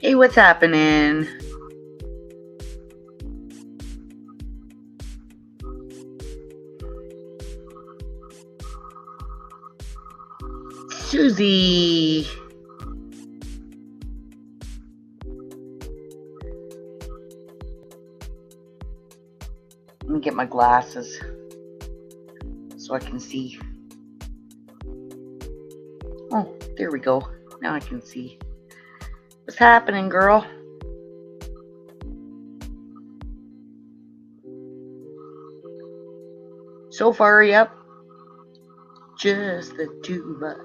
Hey, what's happening? Susie. Let me get my glasses so I can see. Oh, there we go. Now I can see. What's happening, girl? So far, yep. Just the two of us.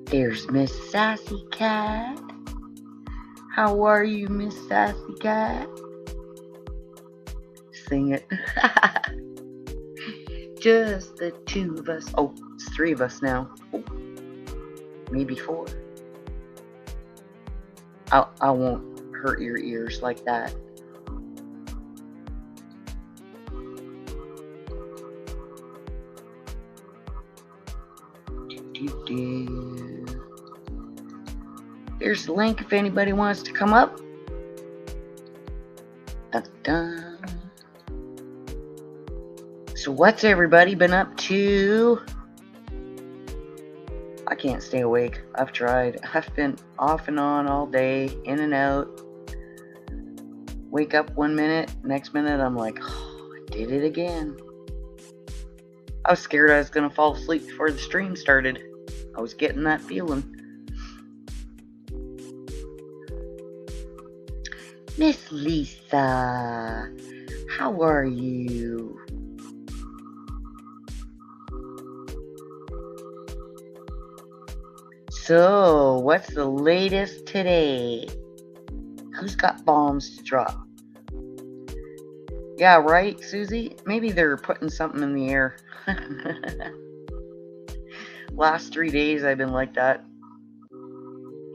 There's Miss Sassy Cat. How are you, Miss Sassy Cat? Sing it. Just the two of us. Oh, it's three of us now. Oh, maybe four. I won't hurt your ears like that. There's the link if anybody wants to come up. Dun-dun. So what's everybody been up to? I can't stay awake. I've tried. I've been off and on all day, in and out. Wake up 1 minute, next minute I'm like, oh, I did it again. I was scared I was going to fall asleep before the stream started. I was getting that feeling. Miss Lisa, how are you? So, what's the latest today? Who's got bombs to drop? Yeah, right, Susie? Maybe they're putting something in the air. Last 3 days I've been like that.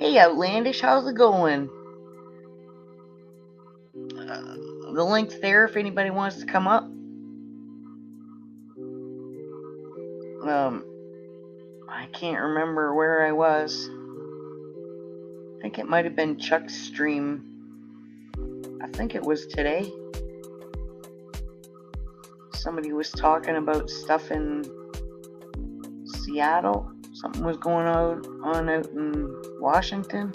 Hey, Outlandish, how's it going? The link's there if anybody wants to come up. I can't remember where I was. I think it might have been Chuck's stream. I think it was today. Somebody was talking about stuff in Seattle. Something was going on out in Washington.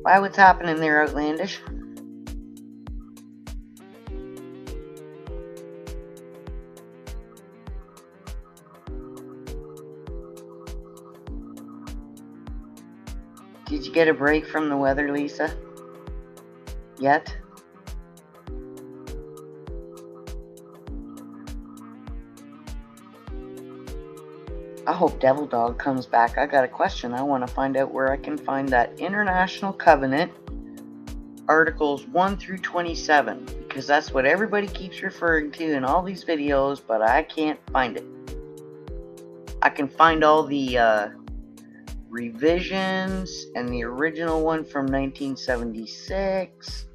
Why, what's happening there, Outlandish? Did you get a break from the weather, Lisa? Yet? I hope Devil Dog comes back. I got a question. I want to find out where I can find that International Covenant, Articles 1 through 27, because that's what everybody keeps referring to in all these videos, but I can't find it. I can find all the revisions and the original one from 1976.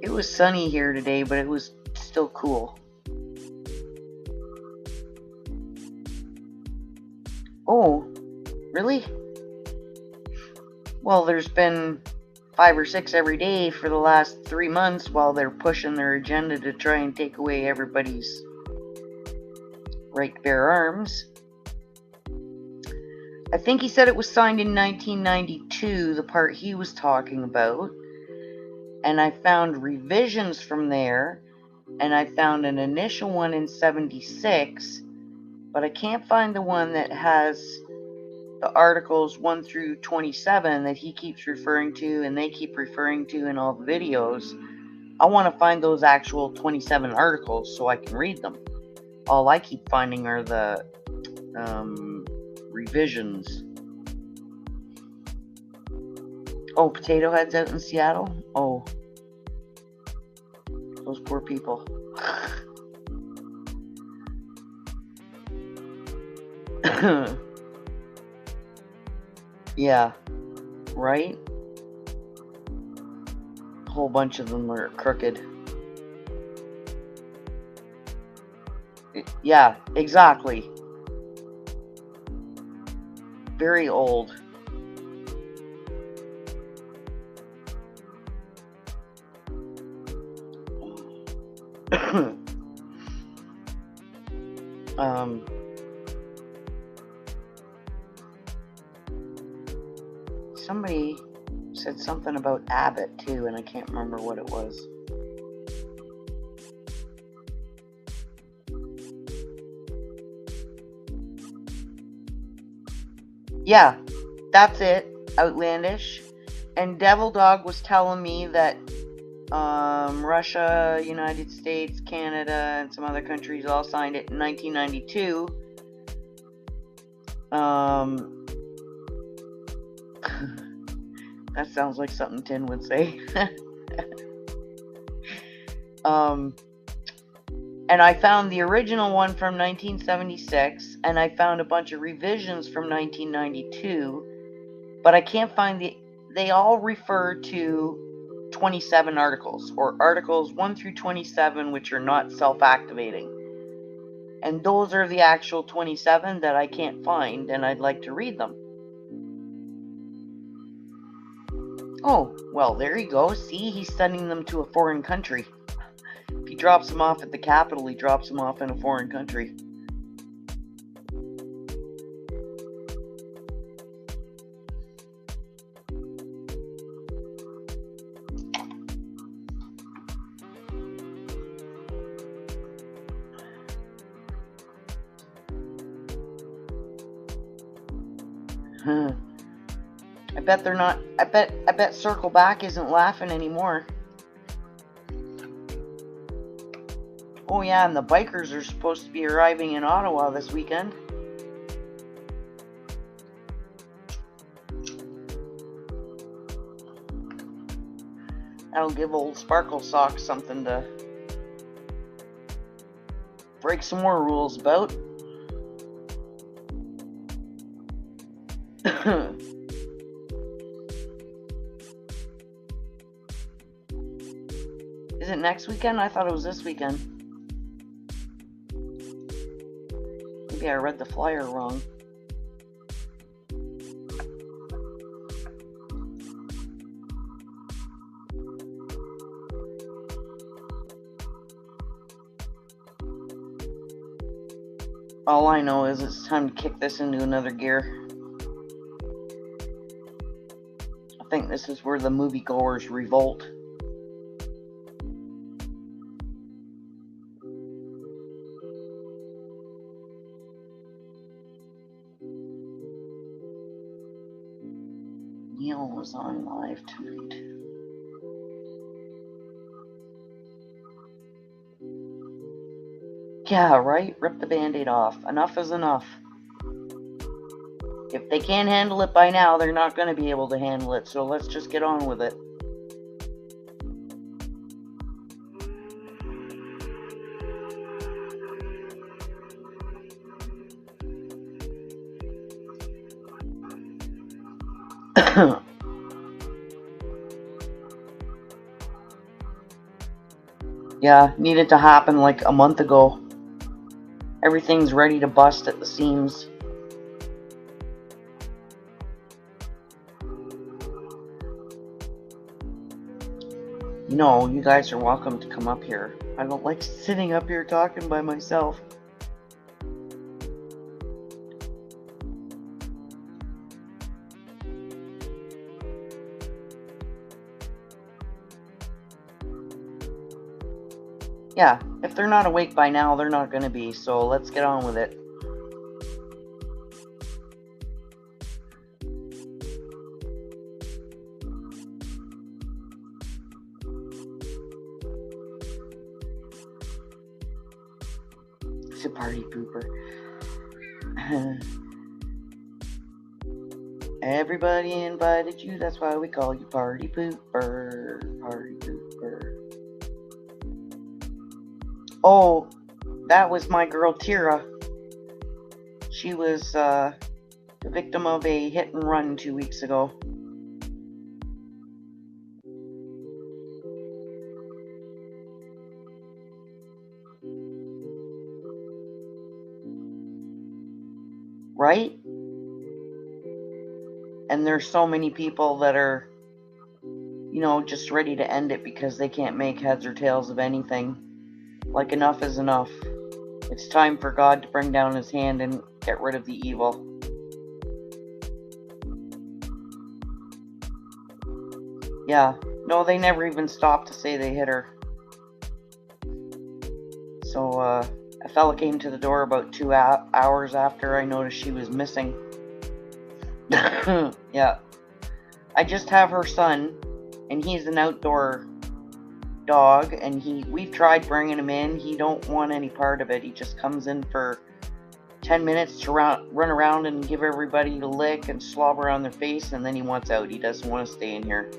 It was sunny here today, but it was still cool. Oh, really? Well, there's been 5 or 6 every day for the last 3 months while they're pushing their agenda to try and take away everybody's right to bear arms. I think he said it was signed in 1992, the part he was talking about. And I found revisions from there, and I found an initial one in 76, but I can't find the one that has the articles 1 through 27 that he keeps referring to and they keep referring to in all the videos. I want to find those actual 27 articles so I can read them. All I keep finding are the revisions. Oh, Potato Head's out in Seattle? Oh. Those poor people. Yeah, right? A whole bunch of them are crooked. Yeah, exactly. Very old. Somebody said something about Abbott too, and I can't remember what it was. Yeah, that's it. Outlandish. And Devil Dog was telling me that Russia, United States, Canada, and some other countries all signed it in 1992. That sounds like something Tin would say. And I found the original one from 1976, and I found a bunch of revisions from 1992, but I can't find they all refer to 27 articles, or articles 1 through 27, which are not self-activating. And those are the actual 27 that I can't find, and I'd like to read them. Oh, well, there you go. See, he's sending them to a foreign country. If he drops them off at the capital, he drops them off in a foreign country. I bet they're not. I bet Circle Back isn't laughing anymore. Oh yeah, and the bikers are supposed to be arriving in Ottawa this weekend. That'll give old Sparkle Socks something to break some more rules about. Is it next weekend? I thought it was this weekend. Maybe I read the flyer wrong. All I know is it's time to kick this into another gear. I think this is where the moviegoers revolt. Neil was on live tonight. Yeah, right? Rip the Band-Aid off. Enough is enough. If they can't handle it by now, they're not going to be able to handle it, so let's just get on with it. Yeah, needed to happen like a month ago. Everything's ready to bust at the seams. No, you guys are welcome to come up here. I don't like sitting up here talking by myself. Yeah, if they're not awake by now, they're not going to be, so let's get on with it. It's a party pooper. Everybody invited you, that's why we call you party pooper. Party pooper. Oh, that was my girl Tira. She was the victim of a hit and run 2 weeks ago. Right? And there's so many people that are, you know, just ready to end it because they can't make heads or tails of anything. Like, enough is enough. It's time for God to bring down his hand and get rid of the evil. Yeah, no, they never even stopped to say they hit her. So, a fella came to the door about 2 hours after I noticed she was missing. Yeah. I just have her son, and he's an outdoor dog, and we've tried bringing him in. He don't want any part of it. He just comes in for 10 minutes to run around and give everybody a lick and slobber on their face, and then he wants out. He doesn't want to stay in here.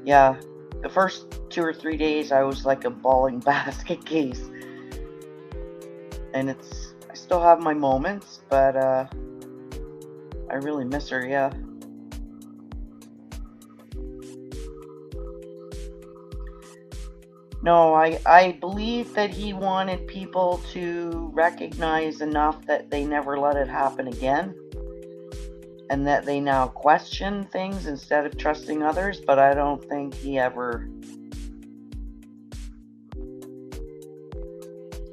Yeah, the first 2 or 3 days I was like a bawling basket case. And I still have my moments, but I really miss her, yeah. No, I believe that he wanted people to recognize enough that they never let it happen again, and that they now question things instead of trusting others, but I don't think he ever...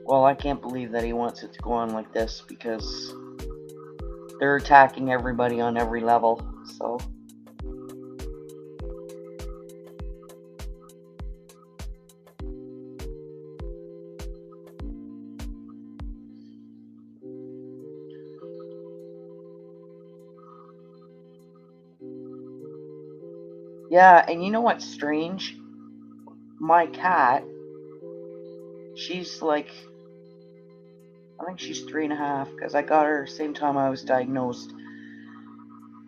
Well, I can't believe that he wants it to go on like this, because they're attacking everybody on every level, so... Yeah, and you know what's strange? My cat, she's like, I think she's 3.5, because I got her same time I was diagnosed.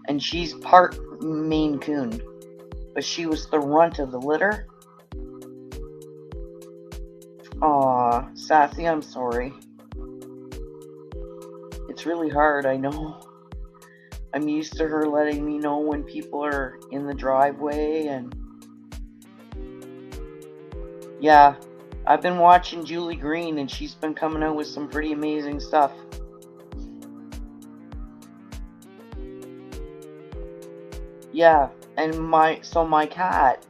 And she's part Maine Coon, but she was the runt of the litter. Aw, Sassy, I'm sorry. It's really hard, I know. I'm used to her letting me know when people are in the driveway, and... Yeah, I've been watching Julie Green, and she's been coming out with some pretty amazing stuff. Yeah, and my cat,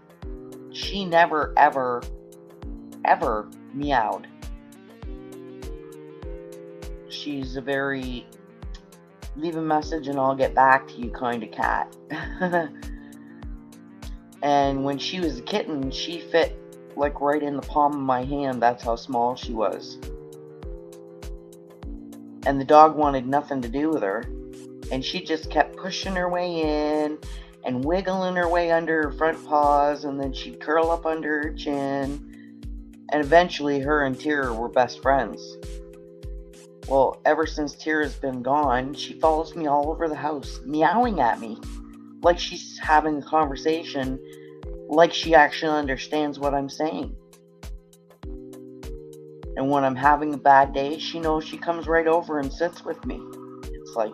she never, ever, ever meowed. She's a very leave a message and I'll get back to you kind of cat. And when she was a kitten, she fit like right in the palm of my hand. That's how small she was. And the dog wanted nothing to do with her, and she just kept pushing her way in and wiggling her way under her front paws, and then she'd curl up under her chin, and eventually her and Tira were best friends. Well, ever since Tira's been gone, she follows me all over the house, meowing at me, like she's having a conversation, like she actually understands what I'm saying. And when I'm having a bad day, she knows she comes right over and sits with me. It's like...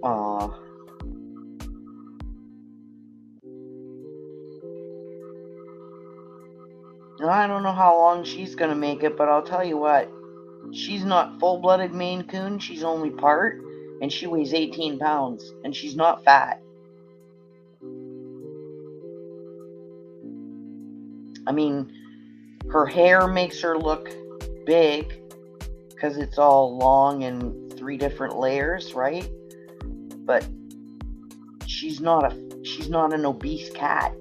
Aww. I don't know how long she's gonna make it, but I'll tell you what. She's not full-blooded Maine Coon, she's only part, and she weighs 18 pounds, and she's not fat. I mean, her hair makes her look big, because it's all long in 3 different layers, right? But she's not an obese cat.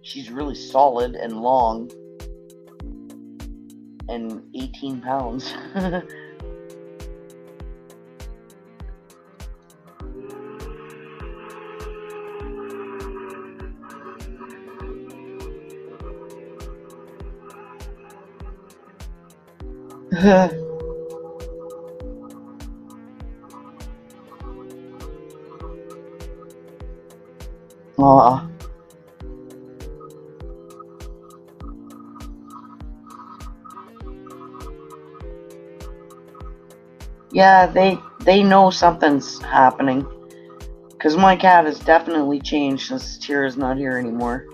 She's really solid and long, and 18 pounds. Aw. Yeah, they know something's happening. Because my cat has definitely changed since Tira's not here anymore.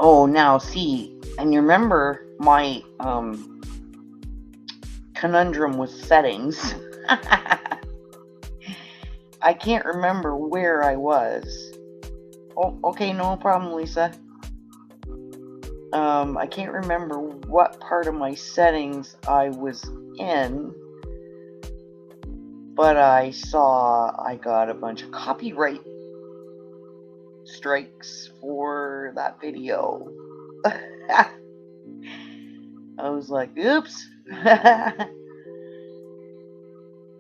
Oh, now see, and you remember my conundrum with settings. I can't remember where I was. Oh, okay, no problem, Lisa. I can't remember what part of my settings I was in, but I saw I got a bunch of copyright strikes for that video. I was like, oops.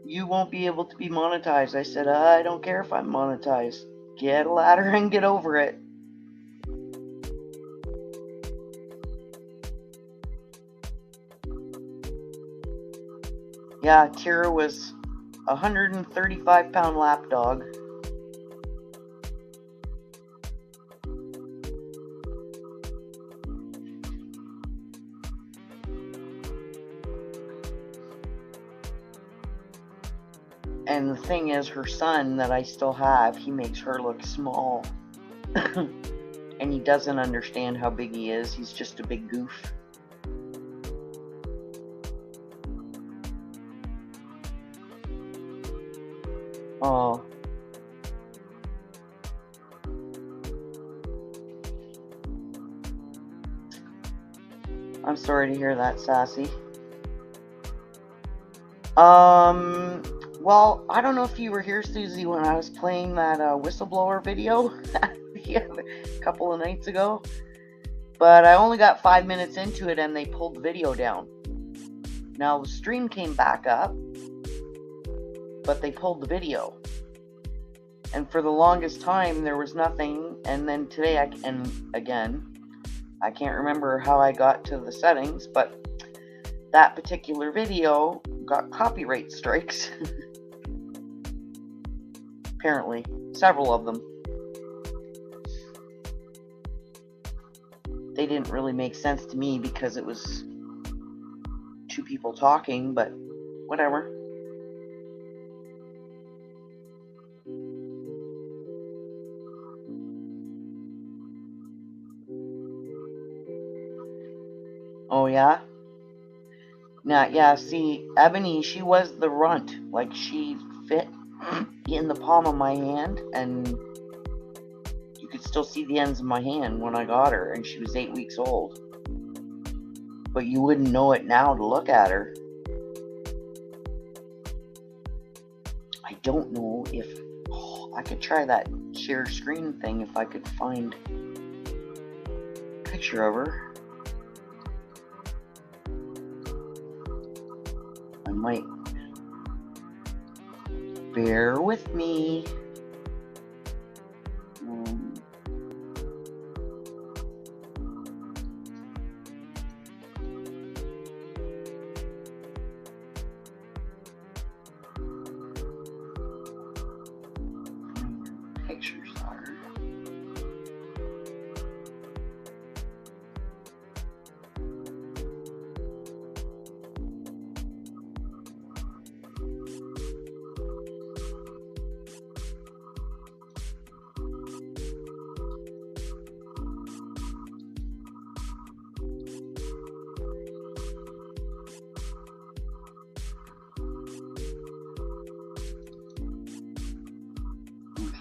You won't be able to be monetized. I said, I don't care if I'm monetized. Get a ladder and get over it. Yeah, Tira was a 135-pound lapdog. And the thing is, her son that I still have, he makes her look small. And he doesn't understand how big he is. He's just a big goof. Oh. I'm sorry to hear that, Sassy. Well, I don't know if you were here, Susie, when I was playing that whistleblower video a couple of nights ago. But I only got 5 minutes into it and they pulled the video down. Now the stream came back up, but they pulled the video. And for the longest time there was nothing, and then today I can't remember how I got to the settings, but that particular video got copyright strikes. Apparently, several of them. They didn't really make sense to me because it was two people talking, but whatever. Oh yeah? Now, yeah, see, Ebony, she was the runt. Like, she fit in the palm of my hand, and you could still see the ends of my hand when I got her, and she was 8 weeks old. But you wouldn't know it now to look at her. I don't know if... I could try that share screen thing if I could find a picture of her. I might. Bear with me. Pictures are.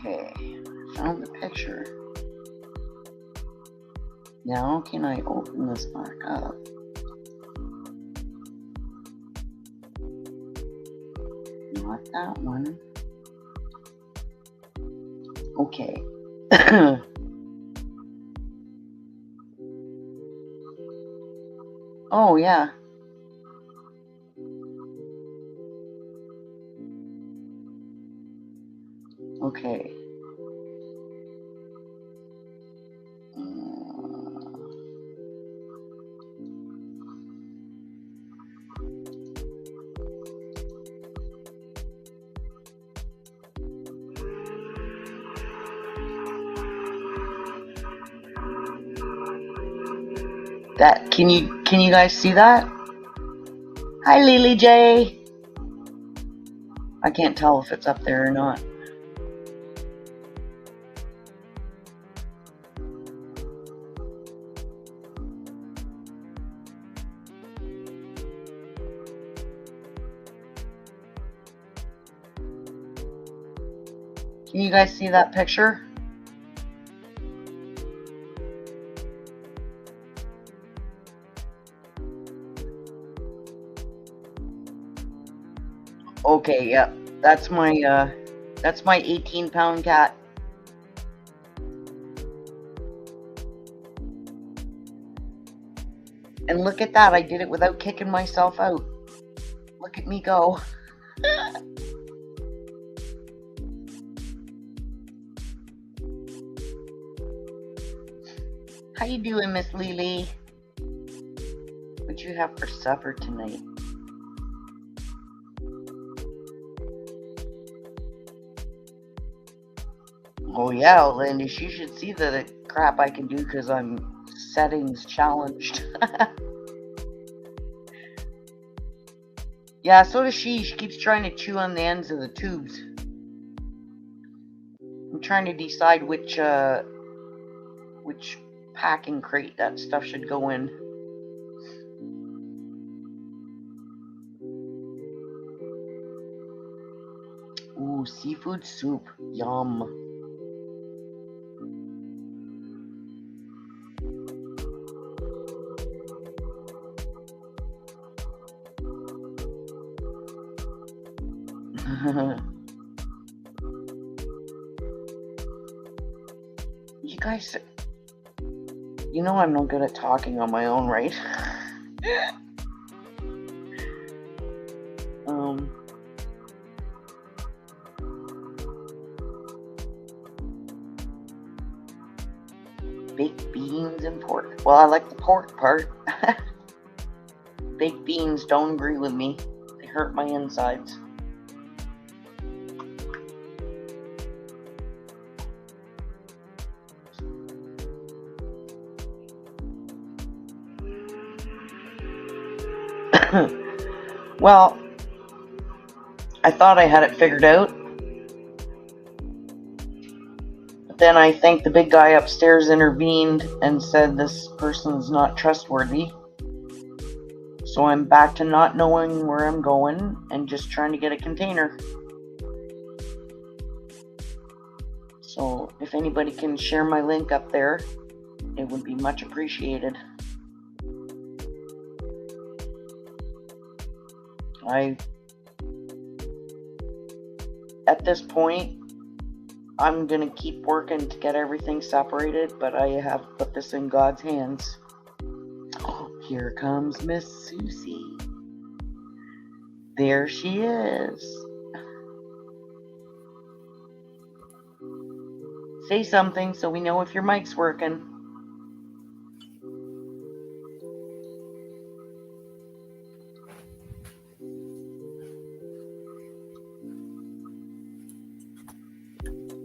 Okay, found the picture. Now can I open this back up? Not that one. Okay. Oh yeah. Okay. That can you guys see that? Hi, Lily J. I can't tell if it's up there or not. Can you guys see that picture? Okay, yeah. That's my 18-pound cat. And look at that, I did it without kicking myself out. Look at me go. How you doing, Miss Lily? What you have for supper tonight? Oh yeah, Outlandish, you should see the crap I can do because I'm settings challenged. Yeah, so does she. She keeps trying to chew on the ends of the tubes. I'm trying to decide which packing crate that stuff should go in. Ooh, seafood soup. Yum. You guys, you know I'm not good at talking on my own, right? Baked beans and pork. Well, I like the pork part. Baked beans don't agree with me. They hurt my insides. Well, I thought I had it figured out. But then I think the big guy upstairs intervened and said this person's not trustworthy. So I'm back to not knowing where I'm going and just trying to get a container. So if anybody can share my link up there, it would be much appreciated. At this point, I'm going to keep working to get everything separated, but I have put this in God's hands. Oh, here comes Miss Susie. There she is. Say something so we know if your mic's working.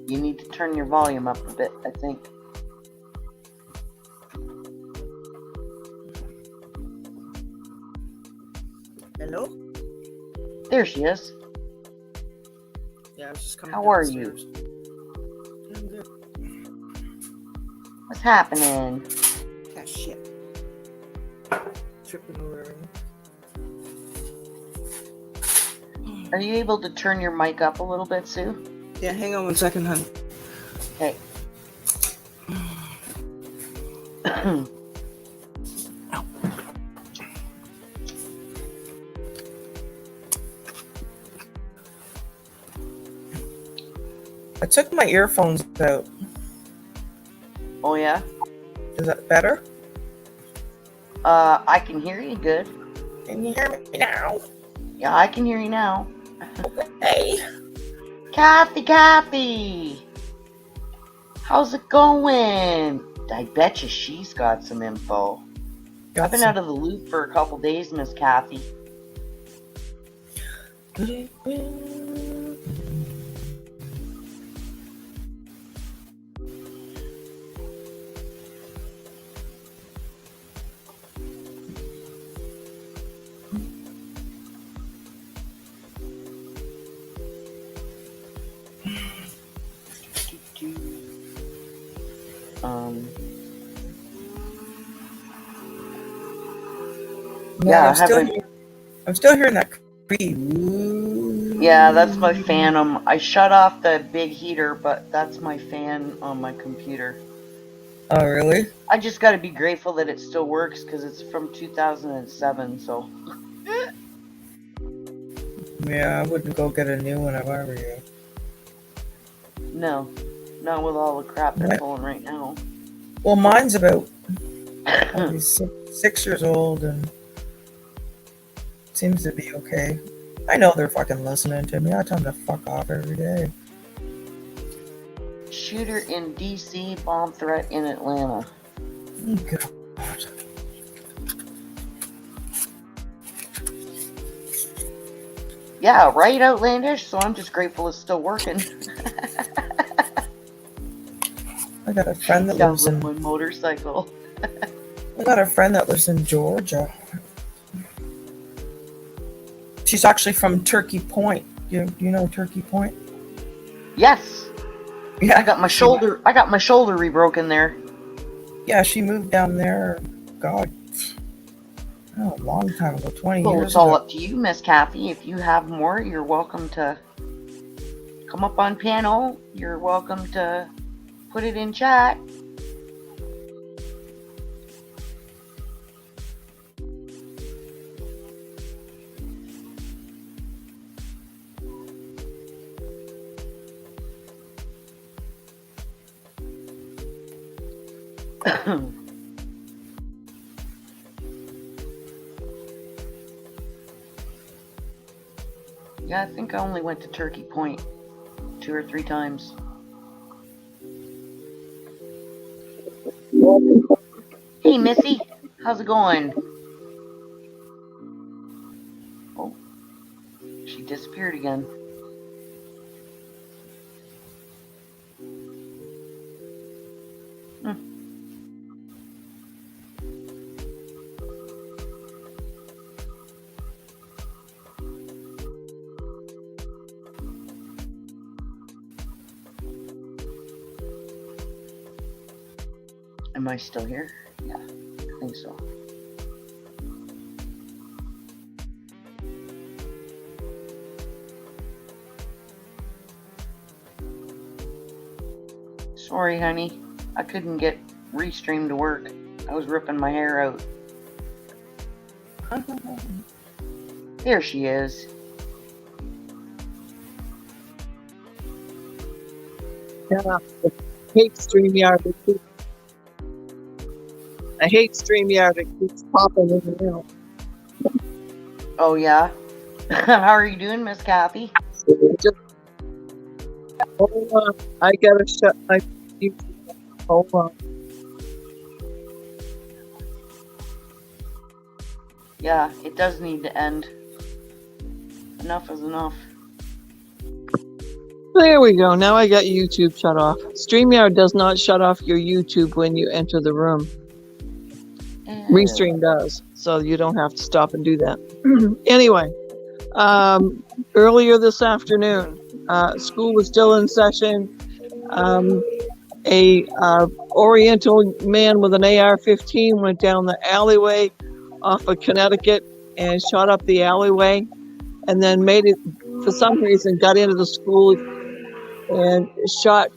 You need to turn your volume up a bit, I think. Hello? There she is. Yeah, I was just coming How downstairs. are you? I'm good. What's happening? Ah, shit. Tripping over. Are you able to turn your mic up a little bit, Sue? Yeah, hang on 1 second, hon. Okay. I took my earphones out. Oh, yeah? Is that better? I can hear you good. Can you hear me now? Yeah, I can hear you now. Hey. Kathy! How's it going? I bet you she's got some info. I've been out of the loop for a couple days, Miss Kathy. Yeah, I'm still hearing that creep. Yeah, that's my fan. I shut off the big heater, but that's my fan on my computer. Oh, really? I just got to be grateful that it still works because it's from 2007. So. Yeah, I wouldn't go get a new one if I were you. No, not with all the crap they're pulling right now. Well, mine's about probably 6 years old and seems to be okay. I know they're fucking listening to me. I tell them to fuck off every day. Shooter in D.C., bomb threat in Atlanta. Oh, God. Yeah, right, Outlandish? So I'm just grateful it's still working. I got a friend that lives in my motorcycle. I got a friend that lives in Georgia. She's actually from Turkey Point. You know Turkey Point? Yes. Yeah. I got my shoulder rebroken there. Yeah, she moved down there. God, a long time ago, 20 years ago. It's all up to you, Miss Kathy. If you have more, you're welcome to come up on panel. You're welcome to put it in chat. Yeah, I think I only went to Turkey Point 2 or 3 times. Hey, Missy, how's it going? Oh, she disappeared again. Am I still here? Yeah, I think so. Sorry, honey. I couldn't get Restream to work. I was ripping my hair out. There she is. Yeah, I hate StreamYard. I hate StreamYard. It keeps popping in and out. Oh, yeah? How are you doing, Miss Kathy? Just, hold on. I gotta shut my YouTube. Hold on. Yeah, it does need to end. Enough is enough. There we go. Now I got YouTube shut off. StreamYard does not shut off your YouTube when you enter the room. Restream does, so you don't have to stop and do that. Anyway, earlier this afternoon, school was still in session. A Oriental man with an AR-15 went down the alleyway off of Connecticut and shot up the alleyway, and then made it, for some reason, got into the school and shot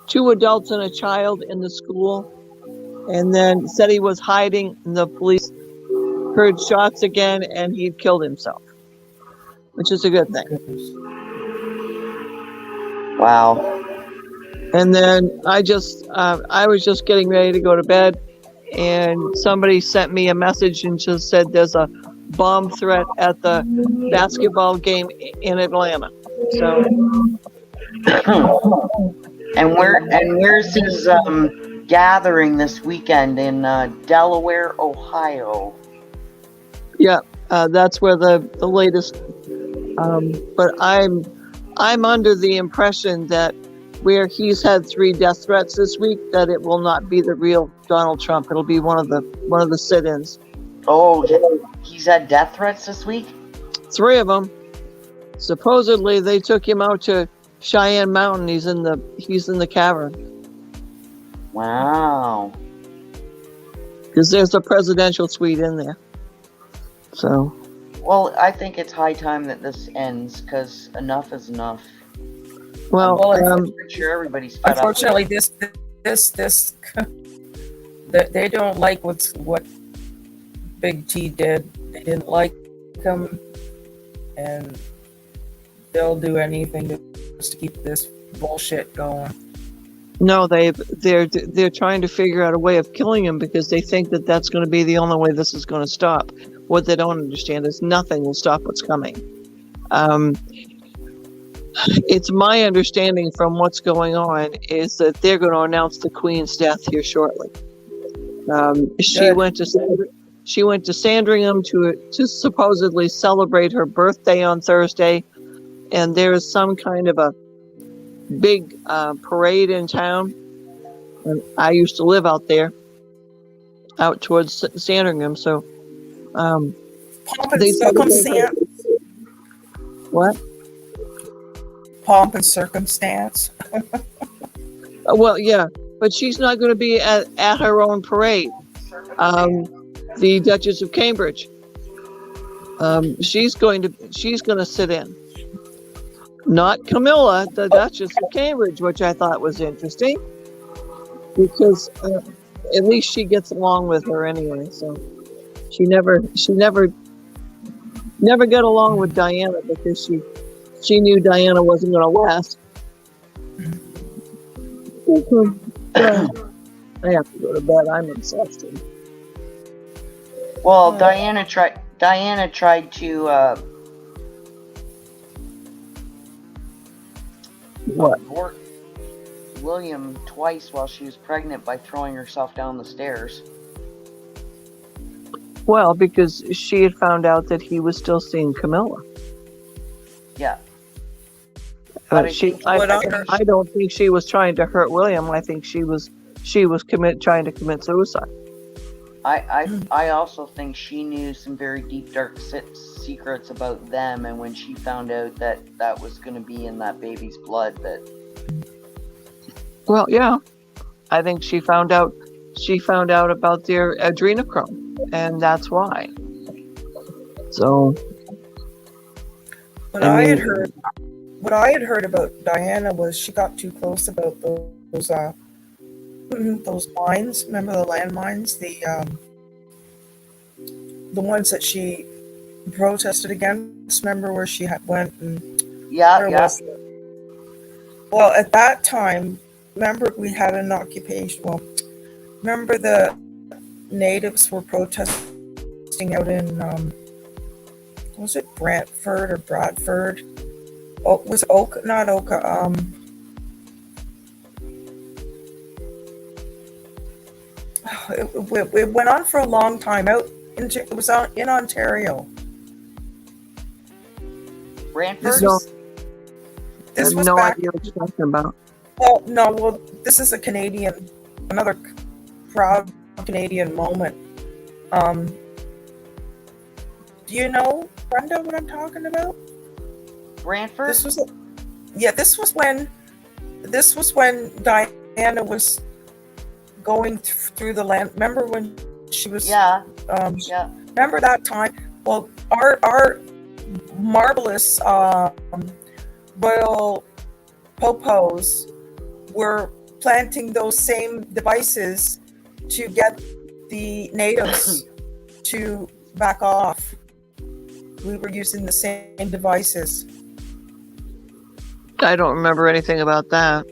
2 adults and a child in the school, and then said he was hiding, and the police heard shots again, and he killed himself, which is a good thing. Wow. And then I was just getting ready to go to bed, and somebody sent me a message and just said there's a bomb threat at the basketball game in Atlanta. So. And where's his gathering this weekend in Delaware, Ohio? Yeah, that's where the latest. But I'm under the impression that where he's had 3 death threats this week, that it will not be the real Donald Trump. It'll be one of the sit-ins. Oh, he's had death threats this week? 3 of them. Supposedly they took him out to Cheyenne Mountain. He's in the cavern. Wow. because there's a presidential suite in there. So, Well, I think it's high time that this ends because enough is enough. well, I'm pretty sure everybody's fed up. Unfortunately, this they don't like what Big T did. They didn't like him, and they'll do anything just to keep this bullshit going. no, they're trying to figure out a way of killing him because they think that that's going to be the only way this is going to stop. What they don't understand is nothing will stop what's coming. It's my understanding from what's going on is that they're going to announce the Queen's death here shortly. She went to Sandringham to supposedly celebrate her birthday on Thursday, and there's some kind of a big parade in town. And I used to live out there, out towards Sandringham. So, Pomp and circumstance. What? Pomp and circumstance. Well, yeah, but she's not going to be at her own parade. The Duchess of Cambridge. She's going to sit in. Not Camilla, the Duchess of Cambridge, which I thought was interesting, because at least she gets along with her anyway. So she never got along with Diana because she knew Diana wasn't going to last. I have to go to bed. I'm exhausted. Well, Diana tried to What? abort William twice while she was pregnant by throwing herself down the stairs. Well, because she had found out that he was still seeing Camilla. Yeah. I don't think she was trying to hurt William. I think she was trying to commit suicide. I also think she knew some very deep, dark secrets about them, and when she found out that was going to be in that baby's blood, that. Well, yeah, I think she found out about their adrenochrome, and that's why. So, What I had heard about Diana was she got too close about those mines. Remember the landmines, the ones that she protested against. Remember where she went and Yeah. Well, at that time, remember we had an occupation. Well, remember the natives were protesting out in was it Brantford or Bradford? Oh, was it Oka? Not Oka. It went on for a long time. It was in Ontario. Brantford? This was no back. idea what you're talking about. Well, no. Well, this is another proud Canadian moment. Do you know, Brenda, what I'm talking about? Brantford? This was when Diana was going through the land. Remember when she was? Yeah. Remember that time? Well, our marvelous royal popos were planting those same devices to get the natives to back off. We were using the same devices. I don't remember anything about that.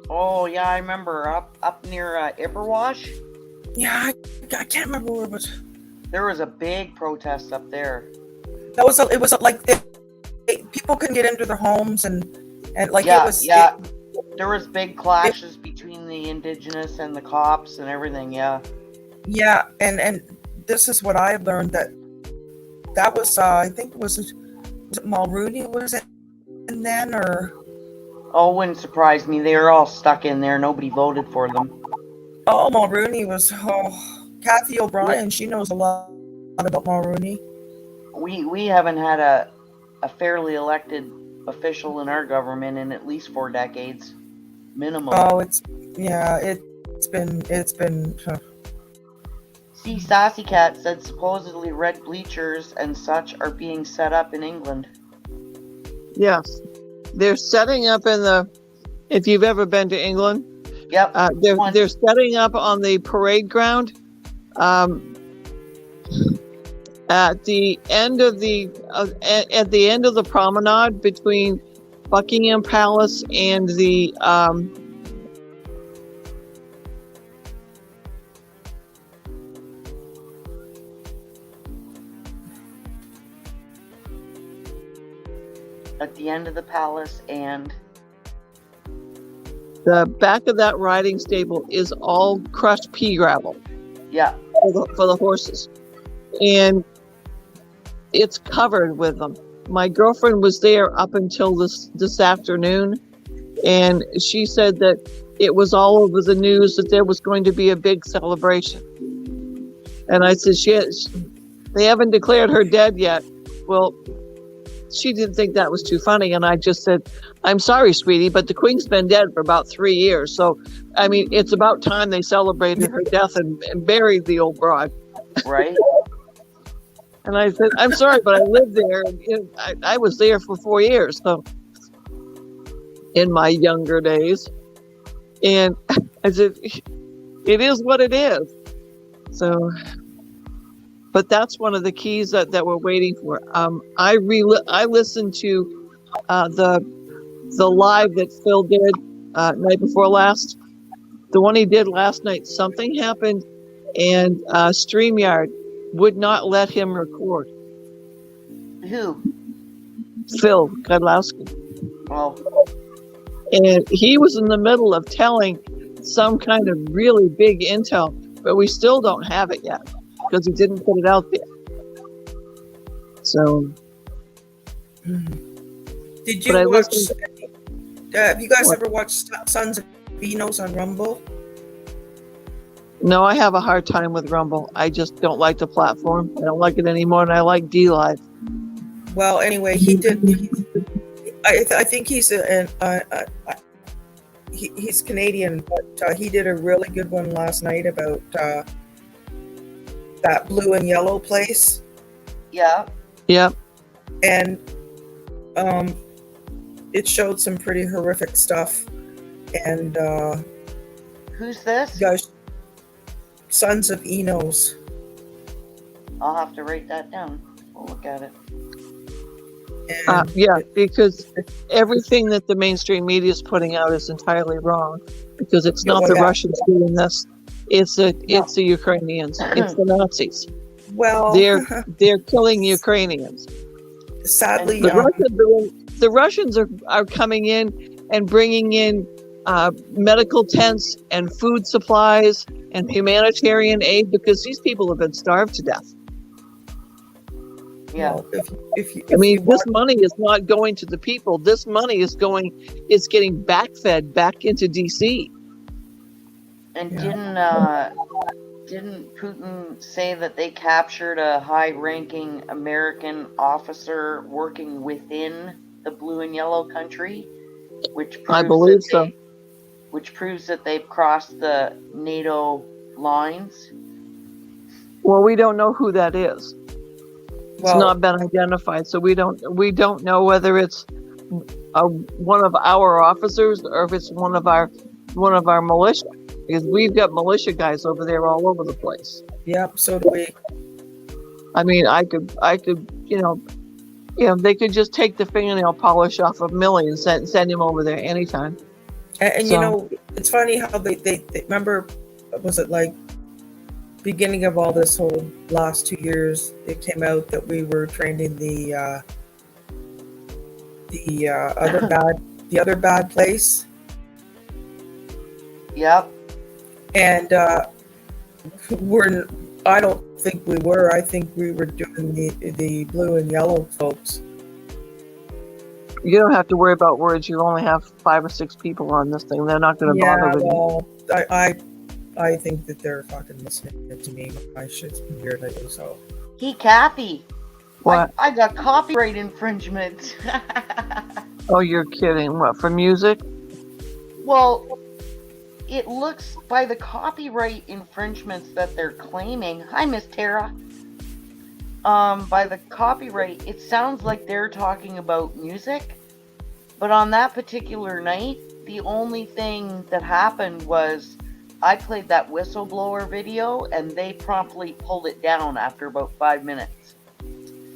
Oh yeah, I remember up near Ipperwash. Yeah, I can't remember where it was. There was a big protest up there. It was like people couldn't get into their homes and like yeah, it was. Yeah. There was big clashes between the indigenous and the cops and everything. Yeah. Yeah, and this is what I learned that was I think was it Mulrooney, was it? And then or. Oh, it wouldn't surprise me. They were all stuck in there. Nobody voted for them. Oh, Mulrooney was. Oh, Kathy O'Brien. She knows a lot about Mulrooney. We haven't had a fairly elected official in our government in at least 4 decades, minimum. Oh, been. See, Sassy Cat said supposedly red bleachers and such are being set up in England. Yes, they're setting up in the. If you've ever been to England, Yep. they're setting up on the parade ground. At the end of the promenade between Buckingham Palace and the at the end of the palace and the back of that riding stable is all crushed pea gravel. Yeah. For the horses, and it's covered with them. My girlfriend was there up until this afternoon, and she said that it was all over the news that there was going to be a big celebration. And I said, they haven't declared her dead yet. Well, she didn't think that was too funny, and I just said, I'm sorry, sweetie, but the Queen's been dead for about 3 years. So, I mean, it's about time they celebrated her death and buried the old broad. Right. And I said, I'm sorry, but I lived there. And I was there for 4 years, so in my younger days. And I said, it is what it is. So, but that's one of the keys that we're waiting for. I listened to the live that Phil did night before last. The one he did last night, something happened, and StreamYard would not let him record. Who? Phil Godlowski. Oh. And he was in the middle of telling some kind of really big intel, but we still don't have it yet because he didn't put it out there. So. Did you watch? Have you guys ever watched Sons of Enos on Rumble? No, I have a hard time with Rumble. I just don't like the platform. I don't like it anymore, and I like DLive. Well, anyway, he did. I think he's he's Canadian, but he did a really good one last night about that blue and yellow place. Yeah. Yep. And it showed some pretty horrific stuff. And who's this? Guys, Sons of Enos. I'll have to write that down. We'll look at it. Yeah, because everything that the mainstream media is putting out is entirely wrong. Because it's not the Russians doing this; it's the Ukrainians, it's the Nazis. Well, they're killing Ukrainians. Sadly, the Russians are coming in and bringing in medical tents and food supplies and humanitarian aid because these people have been starved to death. Yeah. This money is not going to the people. This money is getting backfed back into DC. And didn't Putin say that they captured a high-ranking American officer working within the blue and yellow country, which proves I believe so. Which proves that they've crossed the NATO lines. Well, we don't know who that is. It's not been identified, so we don't know whether it's one of our officers or if it's one of our militia, because we've got militia guys over there all over the place. Yep, so do we. I mean, I could, they could just take the fingernail polish off of Millie and send him over there anytime. And it's funny how they remember, was it like beginning of all this whole last 2 years, it came out that we were training the other bad place. Yep. And I don't think we were. I think we were doing the blue and yellow folks. You don't have to worry about words. You only have 5 or 6 people on this thing. They're not going to bother with you. I think that they're fucking listening to me. My shit's weird. I do so. Hey, Kathy. What? I got copyright infringement. Oh, you're kidding. What, for music? Well, it looks by the copyright infringements that they're claiming. Hi, Miss Tara. By the copyright, it sounds like they're talking about music, but on that particular night, the only thing that happened was I played that whistleblower video and they promptly pulled it down after about 5 minutes.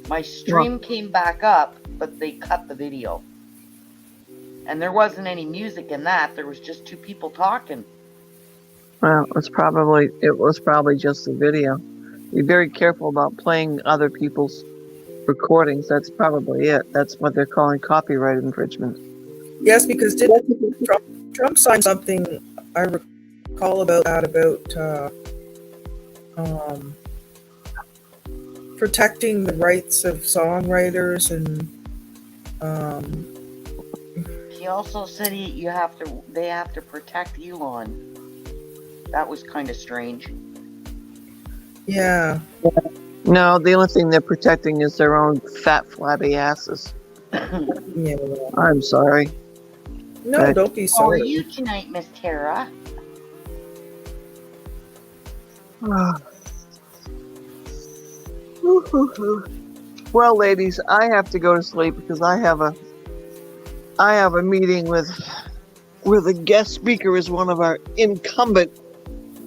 My stream came back up, but they cut the video. And there wasn't any music in that, there was just two people talking. Well, it was probably just the video. Be very careful about playing other people's recordings. That's probably it. That's what they're calling copyright infringement. Yes, because didn't Trump sign something, I recall about that, about protecting the rights of songwriters, and He also said they have to protect Elon. That was kind of strange. yeah. No, the only thing they're protecting is their own fat, flabby asses. Yeah. I'm sorry. No, don't be How are sorry. you tonight, Miss Tara? Well, ladies, I have to go to sleep because I have a meeting with a guest speaker is one of our incumbent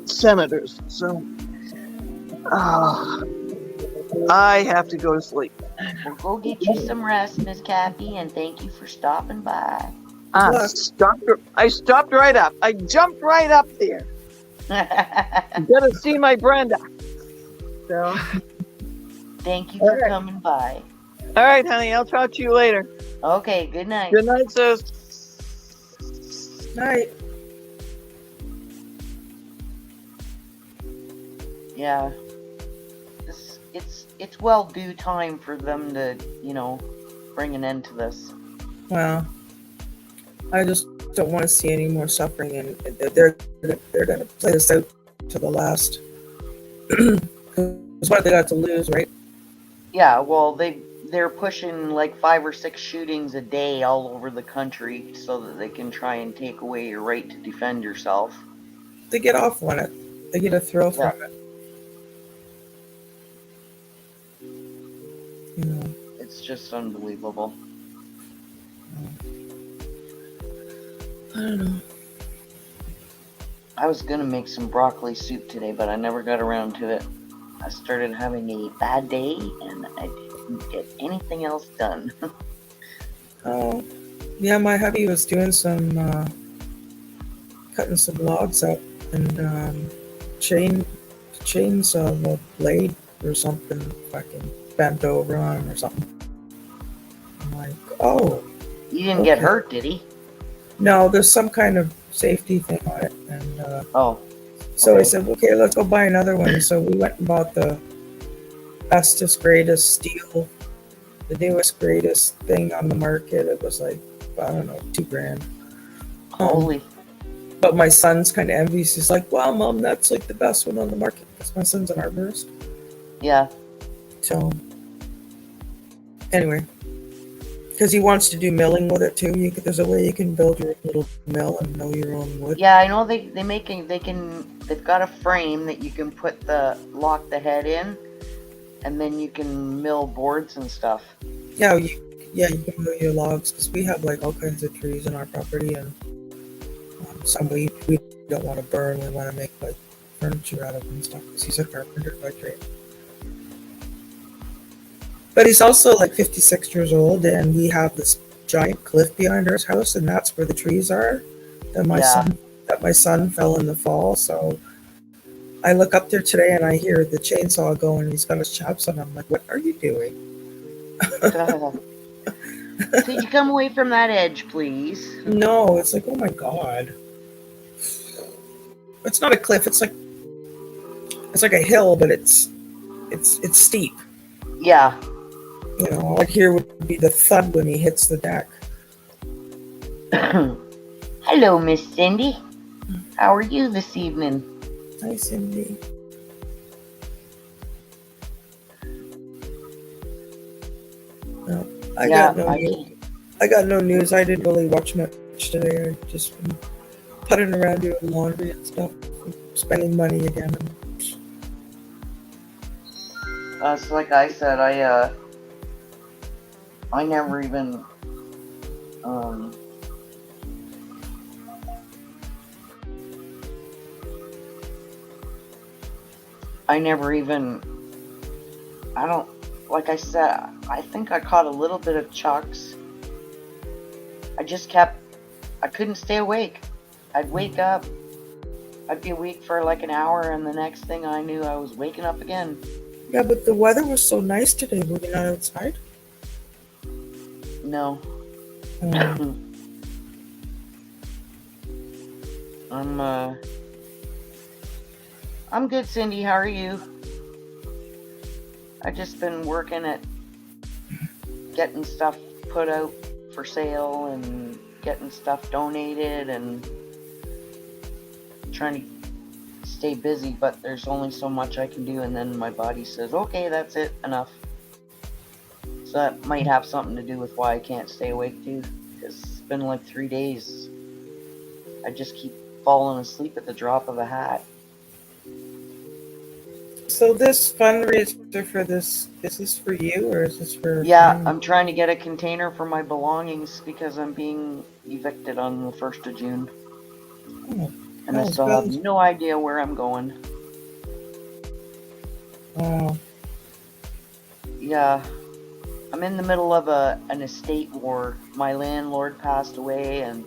senators. So I have to go to sleep. Well, go get you some rest, Miss Kathy, and thank you for stopping by. I stopped right up. I jumped right up there. Gotta see my Brenda. So Thank you for coming by. all right, honey, I'll talk to you later. Okay, good night. Good night, sis. Night. Yeah. It's well due time for them to, bring an end to this. Well, I just don't want to see any more suffering, and they're going to play this out to the last. It's what they got to lose, right? Yeah, well, they're pushing like 5 or 6 shootings a day all over the country so that they can try and take away your right to defend yourself. They get off on it. They get a thrill from it. You know. It's just unbelievable. I don't know. I was gonna make some broccoli soup today, but I never got around to it. I started having a bad day and I didn't get anything else done. Oh, yeah, my hubby was doing some cutting some logs up, and chainsaw blade or something fucking bent over on him or something. I'm like, oh. You didn't get hurt, did he? No, there's some kind of safety thing on it, and so I said, okay, let's go buy another one. So we went and bought the bestest, greatest steel, the newest, greatest thing on the market. It was like, I don't know, $2,000. Holy. But my son's kind of envious. He's like, wow, Mom, that's like the best one on the market, because my son's an arborist. Yeah. So, anyway, because he wants to do milling with it too. There's a way you can build your little mill and mill your own wood. Yeah, I know they've got a frame that you can lock the head in, and then you can mill boards and stuff. Yeah, you can mill your logs, because we have like all kinds of trees in our property, and some we don't want to burn. We want to make like furniture out of them and stuff, because he's a carpenter by trade. But he's also like 56 years old, and we have this giant cliff behind our house, and that's where the trees are that my son fell in the fall. So I look up there today and I hear the chainsaw going, and he's got his chops on. I'm like, what are you doing? Could you come away from that edge, please? No, it's like, oh my God. It's not a cliff, it's like a hill, but it's steep. Yeah. You know, all I hear would be the thud when he hits the deck. Hello, Miss Cindy. How are you this evening? Hi, Cindy. No, I got no news. I didn't really watch much today. I've just been putting around doing laundry and stuff, spending money again. So like I said, I never even I never even I don't like I said, I think I caught a little bit of Chuck's. I couldn't stay awake. I'd wake up, I'd be awake for like an hour, and the next thing I knew, I was waking up again. Yeah, but the weather was so nice today. Were you not outside? No. I'm good, Cindy. How are you? I just been working at getting stuff put out for sale and getting stuff donated and trying to stay busy, but there's only so much I can do, and then my body says, okay, that's it, enough. So that might have something to do with why I can't stay awake too, because it's been like 3 days. I just keep falling asleep at the drop of a hat. So this fundraiser for this, is this for you or is this for? Yeah, I'm trying to get a container for my belongings because I'm being evicted on the 1st of June. Oh, and I still have no idea where I'm going. Wow. Yeah, I'm in the middle of an estate war. My landlord passed away, and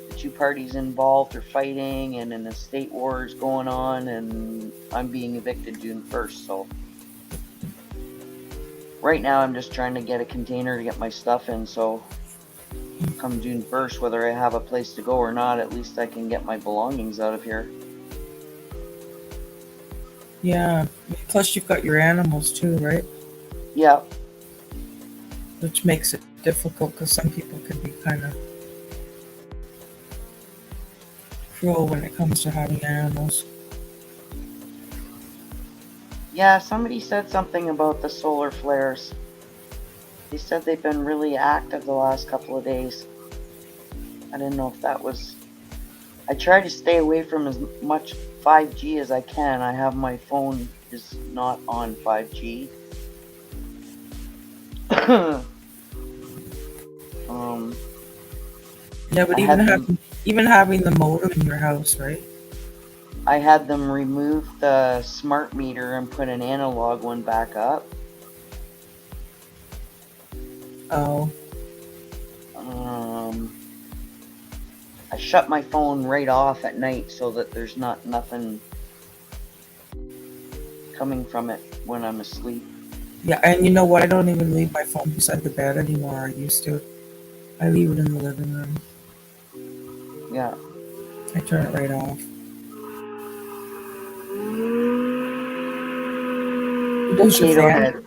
the two parties involved are fighting, and an estate war is going on, and I'm being evicted June 1st, so right now I'm just trying to get a container to get my stuff in, so come June 1st, whether I have a place to go or not, at least I can get my belongings out of here. Yeah, plus you've got your animals too, right? Yeah. Which makes it difficult because some people can be kind of cruel when it comes to having animals. Yeah, somebody said something about the solar flares. They said they've been really active the last couple of days. I didn't know if that was... I try to stay away from as much 5G as I can. I have my phone is not on 5G. Yeah, but even having the modem in your house, right? I had them remove the smart meter and put an analog one back up. Oh. I shut my phone right off at night so that there's nothing coming from it when I'm asleep. Yeah, and you know what? I don't even leave my phone beside the bed anymore. I used to. I leave it in the living room. Yeah. I turn it right off. There's your fan.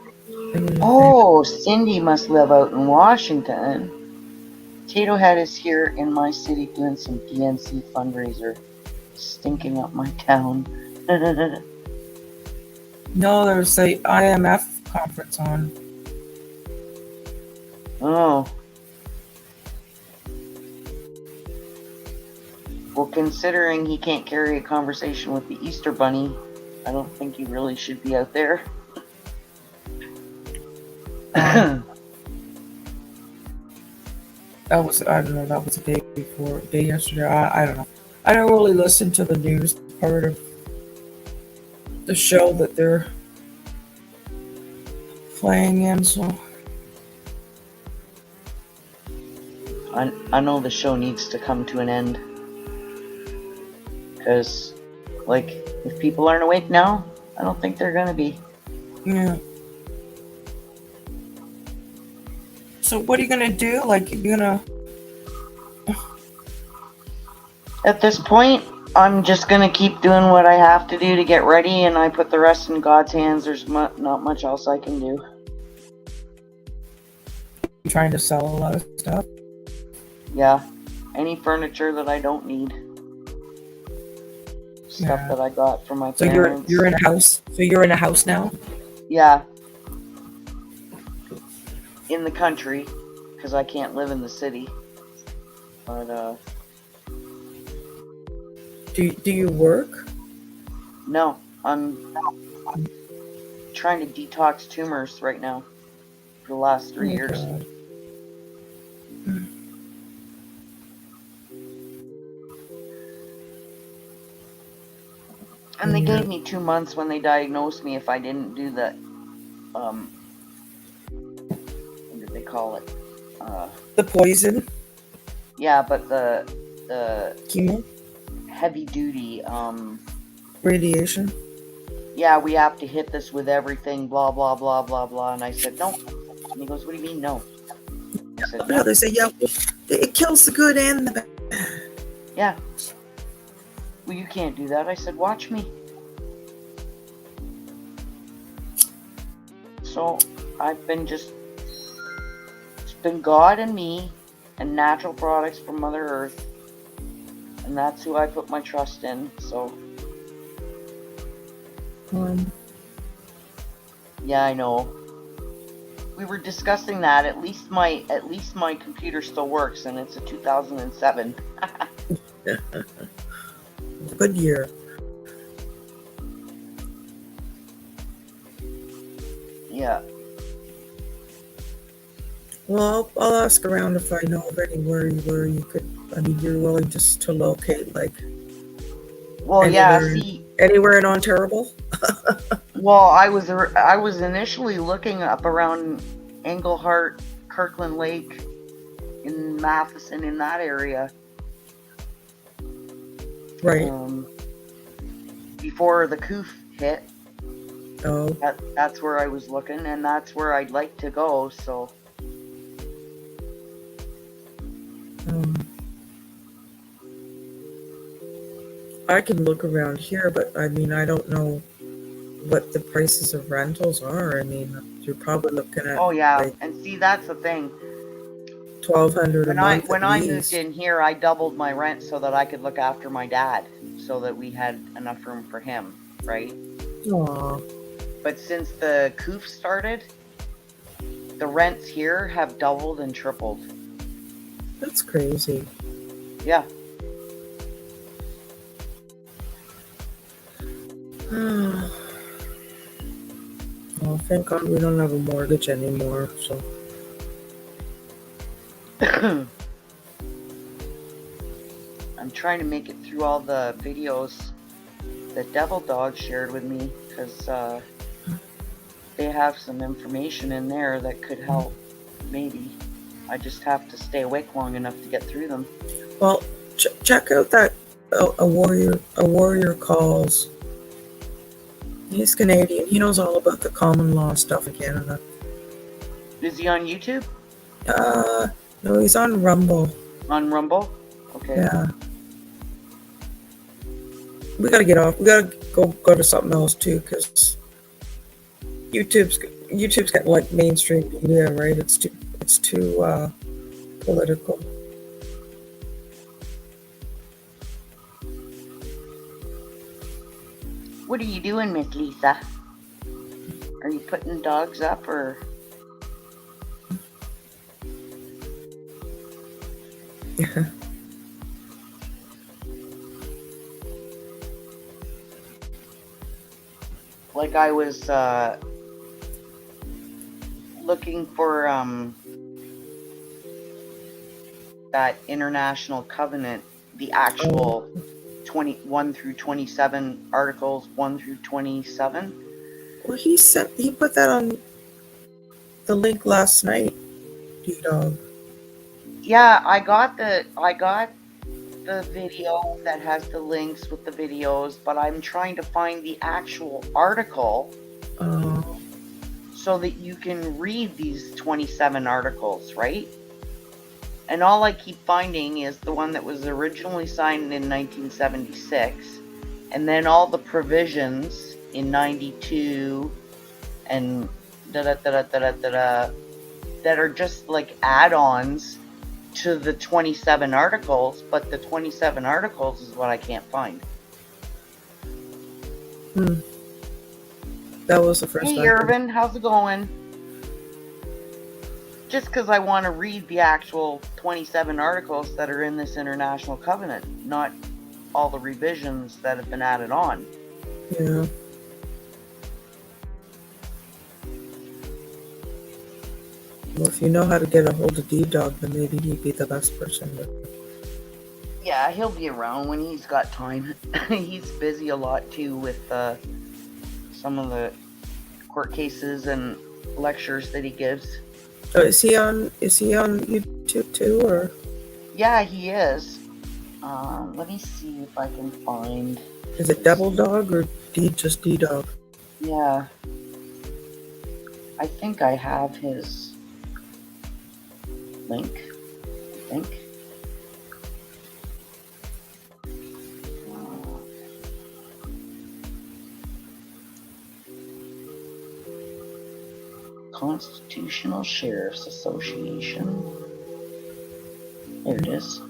Oh, Cindy must live out in Washington. Potato Head is here in my city doing some PNC fundraiser, stinking up my town. No, there's the IMF conference on. Oh. Well, considering he can't carry a conversation with the Easter Bunny, I don't think he really should be out there. That was, I don't know, that was the day yesterday. I don't know. I don't really listen to the news part of the show that they're playing in, so. I know the show needs to come to an end. Because, like, if people aren't awake now, I don't think they're gonna be. Yeah. So what are you gonna do? Like, you're gonna... At this point, I'm just gonna keep doing what I have to do to get ready, and I put the rest in God's hands. There's not much else I can do. You're trying to sell a lot of stuff? Yeah. Any furniture that I don't need. Stuff that I got from my parents. So you're in a house? So you're in a house now? Yeah. In the country, because I can't live in the city. But, Do you work? No, I'm trying to detox tumors right now for the last 3 Oh years. God. And they Yeah. gave me 2 months when they diagnosed me if I didn't do the, what did they call it? The poison Yeah, but the chemo heavy duty, radiation. yeah, we have to hit this with everything, blah, blah, blah, blah, blah. And I said, no. And he goes, what do you mean, no? I said, Yeah, no. they say it kills the good and the bad. Yeah. Well, you can't do that. I said, watch me. So I've been it's been God and me and natural products from Mother Earth. And that's who I put my trust in. So, yeah, I know. We were discussing that. At least my computer still works, and it's a 2007. Good year. Yeah. Well, I'll ask around if I know of anywhere where you could. I mean, you're willing just to locate like. Well, anywhere, yeah. See, anywhere in Ontario. well, I was initially looking up around Englehart, Kirkland Lake, in Matheson, in that area. Right. Before the coof hit. Oh. That's where I was looking, and that's where I'd like to go. So. I can look around here, but I mean, I don't know what the prices of rentals are. I mean, you're probably looking at. Oh yeah, like and see, that's the thing. $1,200 a month. When I moved in here, I doubled my rent so that I could look after my dad, so that we had enough room for him, right? Aww. But since the coof started, the rents here have doubled and tripled. That's crazy. Yeah. Oh, thank God we don't have a mortgage anymore. So. I'm trying to make it through all the videos that Devil Dog shared with me, because they have some information in there that could help, maybe. I just have to stay awake long enough to get through them. Well, check out that a warrior calls. He's Canadian. He knows all about the common law stuff in Canada. Is he on YouTube? No, he's on Rumble. On Rumble? Okay. Yeah. We gotta get off. We gotta go to something else too, because YouTube's got like mainstream media, right? It's too political. What are you doing, Miss Lisa? Are you putting dogs up, or? Like I was looking for that international covenant, the actual 21 through 27 articles, 1 through 27. Well, he put that on the link last night, D-Dog. Yeah, I got the video that has the links with the videos, but I'm trying to find the actual article so that you can read these 27 articles, right? And all I keep finding is the one that was originally signed in 1976, and then all the provisions in 92 and that are just like add-ons to the 27 articles, but the 27 articles is what I can't find. That was the first time. Hey, Irvin, how's it going? Just because I want to read the actual 27 articles that are in this international covenant, not all the revisions that have been added on. Yeah. Well, if you know how to get a hold of D-Dog, then maybe he'd be the best person to... Yeah, he'll be around when he's got time. He's busy a lot too with some of the court cases and lectures that he gives. Is he on YouTube too, or? Yeah, he is. Let me see if I can find. Is it Double Dog or just D-Dog? Yeah. I think I have his link. I think. Constitutional Sheriff's Association. There it is.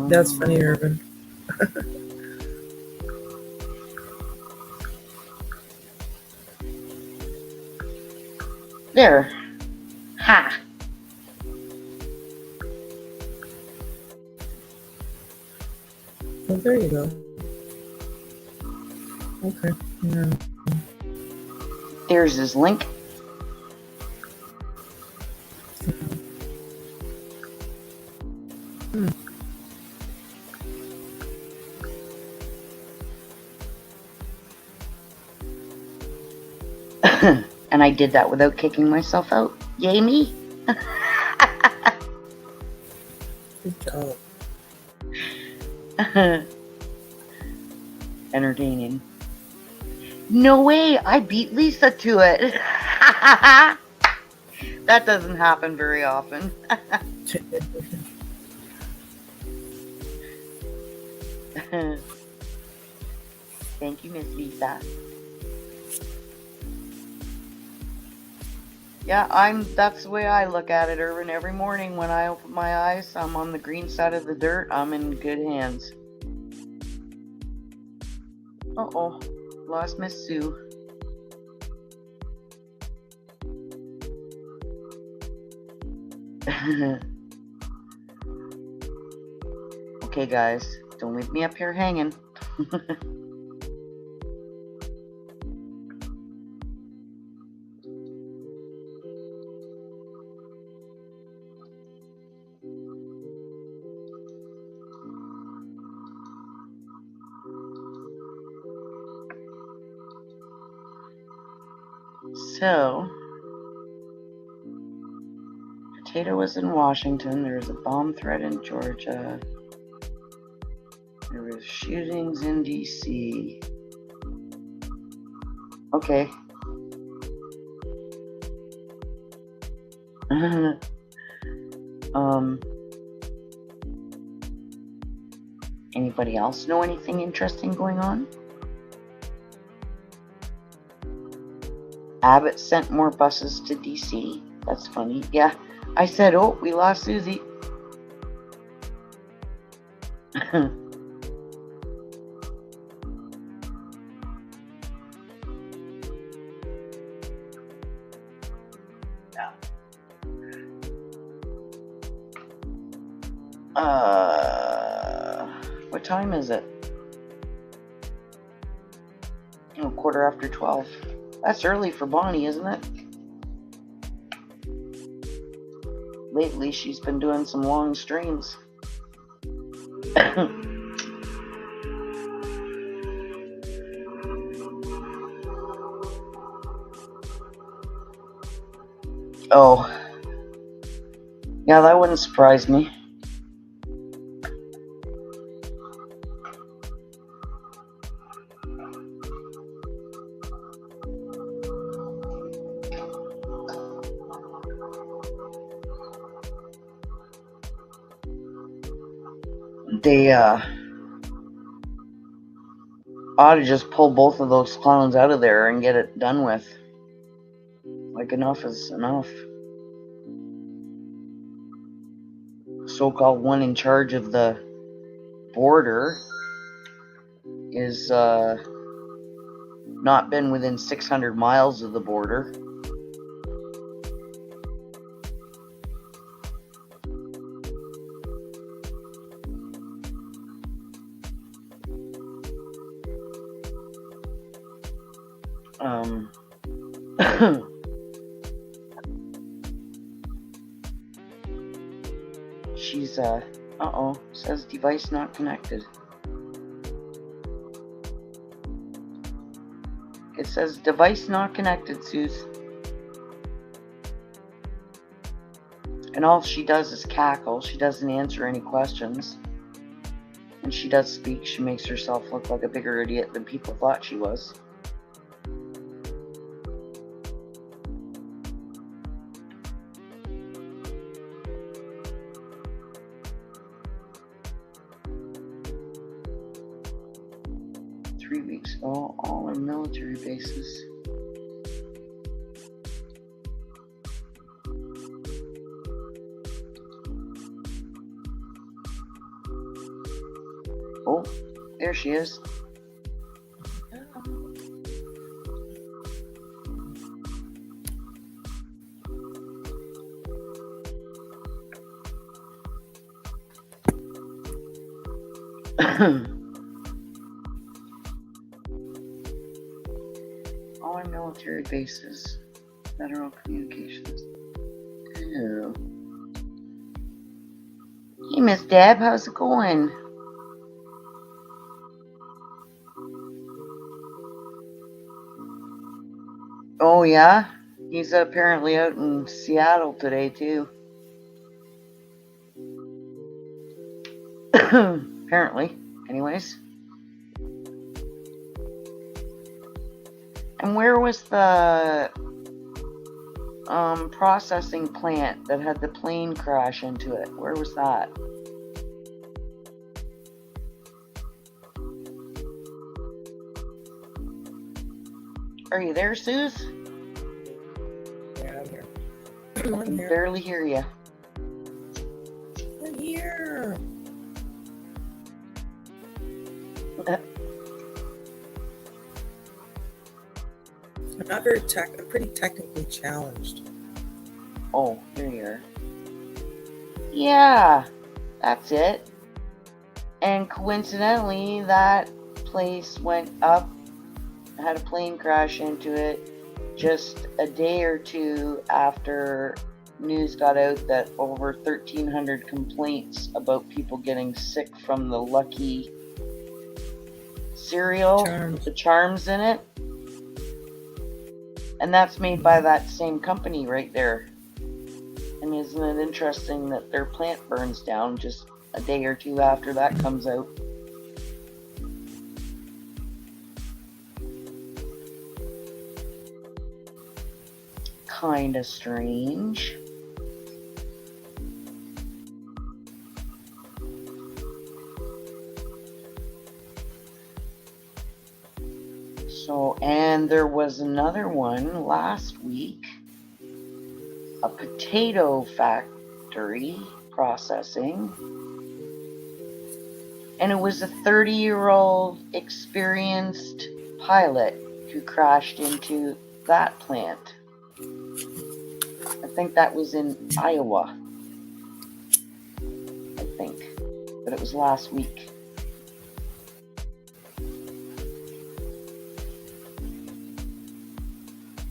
That's funny, Irvin. There. Ha! Oh, there you go. Okay. Yeah. There's his link. And I did that without kicking myself out. Yay me! Good job. Entertaining. No way! I beat Lisa to it! That doesn't happen very often. Thank you, Miss Lisa. Yeah, that's the way I look at it, Irvin. Every morning when I open my eyes, I'm on the green side of the dirt. I'm in good hands. Uh-oh. Lost Miss Sue. Okay, guys. Don't leave me up here hanging. So, Potato was in Washington. There was a bomb threat in Georgia. There was shootings in D.C. Okay. Anybody else know anything interesting going on? Abbott sent more buses to DC. That's funny. Yeah, I said, oh, we lost Susie. What time is it? Oh, 12:15. That's early for Bonnie, isn't it? Lately, she's been doing some long streams. Oh. Yeah, that wouldn't surprise me. They ought to just pull both of those clowns out of there and get it done with. Like, enough is enough. So-called one in charge of the border is not been within 600 miles of the border. She's says device not connected. It says device not connected, Suze. And all she does is cackle. She doesn't answer any questions. When she does speak, she makes herself look like a bigger idiot than people thought she was. All our military bases. Oh, there she is. All our military bases, federal communications. Oh. Hey, Miss Deb, how's it going? Oh, yeah? He's apparently out in Seattle today, too. Apparently. Anyways. And where was the processing plant that had the plane crash into it? Where was that? Are you there, Suze? Yeah, I'm here. I can barely hear you. I'm here. I'm not very I'm pretty technically challenged. Oh, there you are. Yeah, that's it. And coincidentally, that place went up, had a plane crash into it just a day or two after news got out that over 1,300 complaints about people getting sick from the Lucky cereal, with the charms in it. And that's made by that same company right there. And isn't it interesting that their plant burns down just a day or two after that comes out? Kinda strange. So, and there was another one last week, a potato factory processing, and it was a 30-year-old experienced pilot who crashed into that plant. I think that was in Iowa, I think, but it was last week.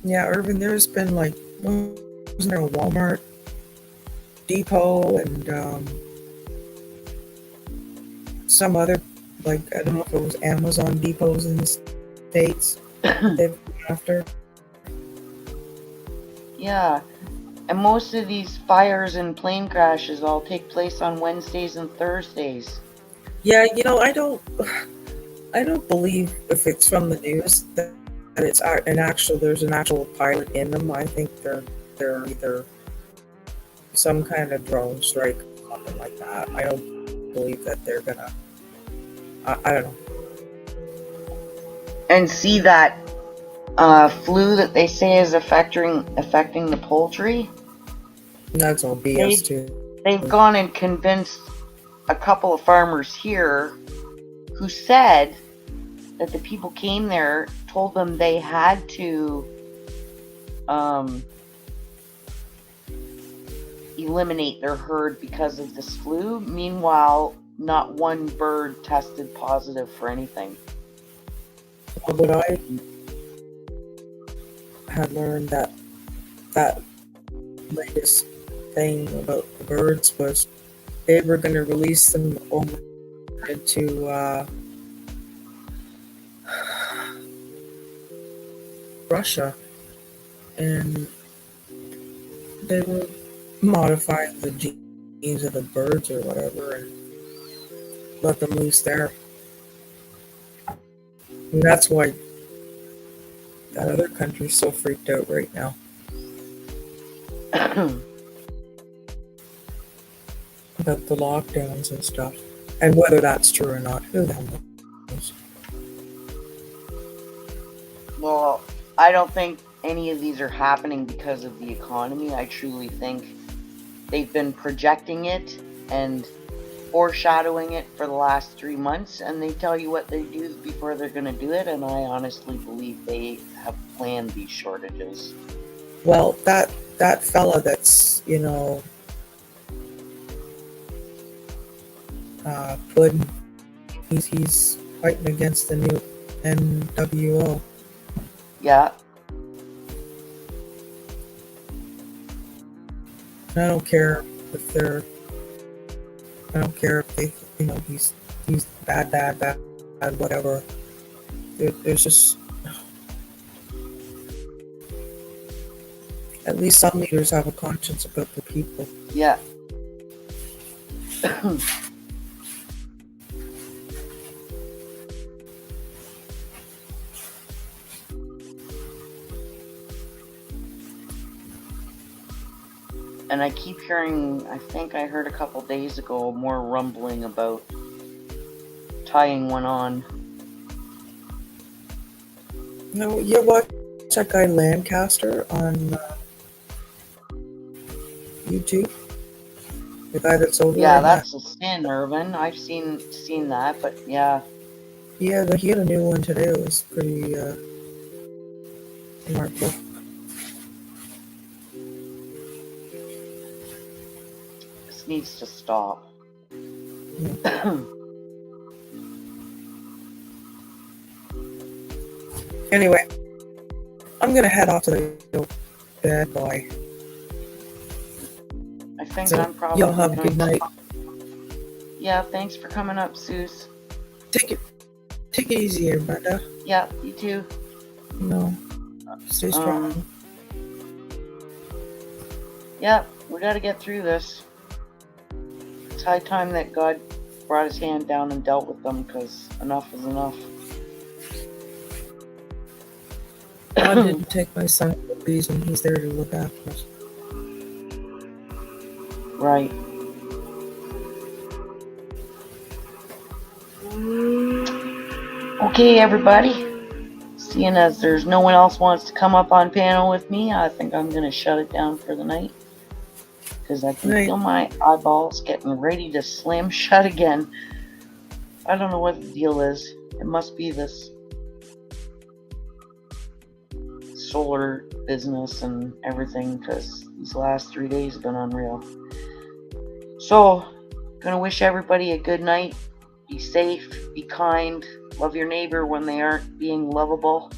Yeah, Irvin, there's been like, wasn't there a Walmart depot and some other, like, I don't know if it was Amazon depots in the States they've gone after? Yeah, and most of these fires and plane crashes all take place on Wednesdays and Thursdays. Yeah, I don't believe if it's from the news that it's there's an actual pilot in them. I think they're either some kind of drone strike or something like that. I don't believe that they're gonna. I don't know. And see that flu that they say is affecting the poultry? That's all BS too. They've gone and convinced a couple of farmers here who said that the people came there, told them they had to eliminate their herd because of this flu. Meanwhile, not one bird tested positive for anything. But had learned that that latest thing about the birds was they were going to release them over into Russia, and they were modifying the genes of the birds or whatever and let them loose there. And that's why that other country's so freaked out right now about the lockdowns and stuff. And whether that's true or not, who the hell knows? Well, I don't think any of these are happening because of the economy. I truly think they've been projecting it and foreshadowing it for the last 3 months, and they tell you what they do before they're going to do it, and I honestly believe they have planned these shortages. Well, that fella that's, Puddin, he's fighting against the new NWO. Yeah. And I don't care if they, he's bad, whatever. There's just, at least some leaders have a conscience about the people. Yeah. And I keep hearing, I think I heard a couple days ago, more rumbling about tying one on. No, you watch that guy Lancaster on YouTube? The guy that's over Yeah, in that's a sin, Irvin. I've seen that, but yeah. Yeah, he had a new one today. It was pretty remarkable. This needs to stop. Anyway, I'm gonna head off to the bed boy. I think So I'm probably y'all have a good night. Yeah, thanks for coming up, Suze. Take it easy here, Brenda. Yeah, you too. Stay strong. Yeah, we gotta get through this. It's high time that God brought his hand down and dealt with them, because enough is enough. God didn't take my son for a reason. He's there to look after us. Right. Okay, everybody. Seeing as there's no one else wants to come up on panel with me, I think I'm going to shut it down for the night. Because I can feel my eyeballs getting ready to slam shut again. I don't know what the deal is. It must be this solar business and everything, because these last 3 days have been unreal. So, gonna wish everybody a good night. Be safe, be kind, love your neighbor when they aren't being lovable,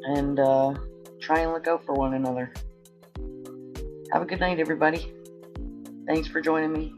and try and look out for one another. Have a good night, everybody. Thanks for joining me.